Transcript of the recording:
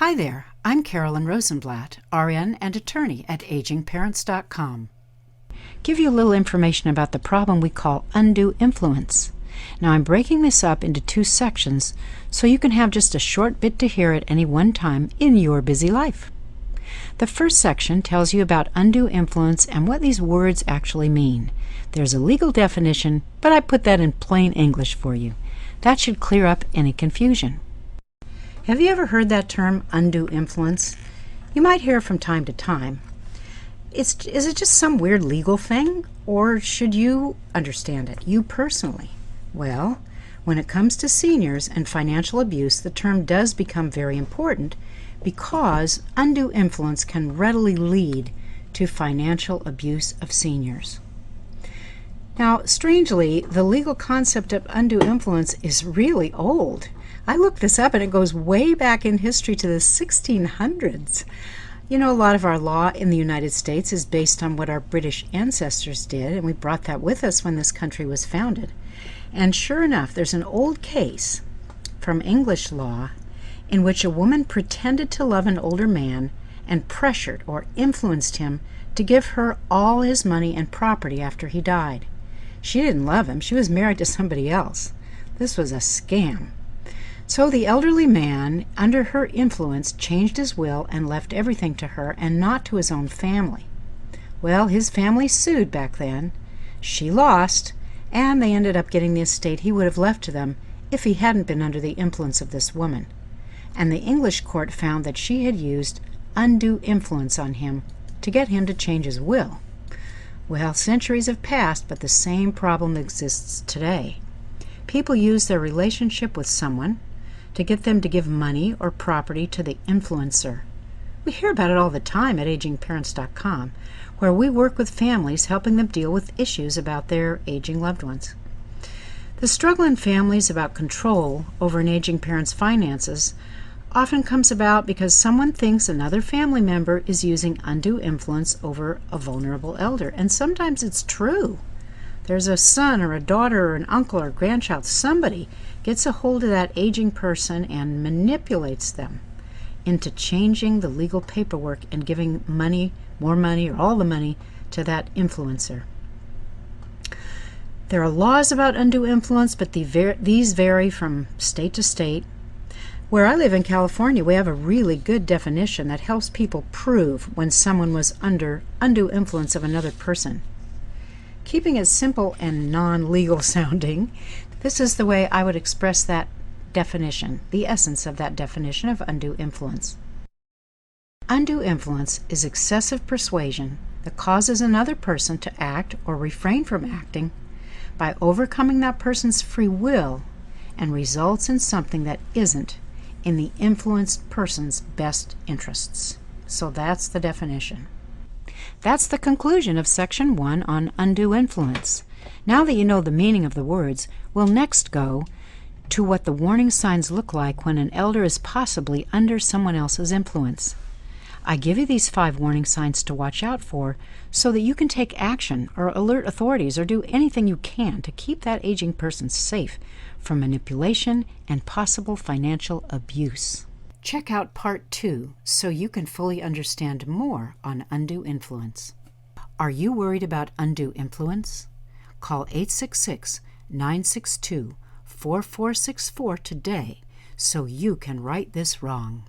Hi there, I'm Carolyn Rosenblatt, RN and attorney at agingparents.com. Give you a little information about the problem we call undue influence. Now I'm breaking this up into two sections so you can have just a short bit to hear at any one time in your busy life. The first section tells you about undue influence and what these words actually mean. There's a legal definition, but I put that in plain English for you. That should clear up any confusion. Have you ever heard that term, undue influence? You might hear it from time to time. Is it just some weird legal thing, or should you understand it, you personally? Well, when it comes to seniors and financial abuse, the term does become very important because undue influence can readily lead to financial abuse of seniors. Now, strangely, the legal concept of undue influence is really old. I looked this up and it goes way back in history to the 1600s. You know, a lot of our law in the United States is based on what our British ancestors did, and we brought that with us when this country was founded. And sure enough, there's an old case from English law in which a woman pretended to love an older man and pressured or influenced him to give her all his money and property after he died. She didn't love him. She was married to somebody else. This was a scam. So the elderly man, under her influence, changed his will and left everything to her and not to his own family. Well, his family sued back then. She lost, and they ended up getting the estate he would have left to them if he hadn't been under the influence of this woman. And the English court found that she had used undue influence on him to get him to change his will. Well, centuries have passed, but the same problem exists today. People use their relationship with someone to get them to give money or property to the influencer. We hear about it all the time at agingparents.com, where we work with families helping them deal with issues about their aging loved ones. The struggle in families about control over an aging parent's finances often comes about because someone thinks another family member is using undue influence over a vulnerable elder, and sometimes it's true. There's a son or a daughter or an uncle or grandchild. Somebody gets a hold of that aging person and manipulates them into changing the legal paperwork and giving money, more money, or all the money to that influencer. There are laws about undue influence, but these vary from state to state. Where I live in California, we have a really good definition that helps people prove when someone was under undue influence of another person. Keeping it simple and non-legal sounding, this is the way I would express that definition, the essence of that definition of undue influence. Undue influence is excessive persuasion that causes another person to act or refrain from acting by overcoming that person's free will and results in something that isn't in the influenced person's best interests. So that's the definition. That's the conclusion of Section 1 on undue influence. Now that you know the meaning of the words, we'll next go to what the warning signs look like when an elder is possibly under someone else's influence. I give you these 5 warning signs to watch out for so that you can take action or alert authorities or do anything you can to keep that aging person safe from manipulation and possible financial abuse. Check out Part 2 so you can fully understand more on undue influence. Are you worried about undue influence? Call 866-962-4464 today so you can right this wrong.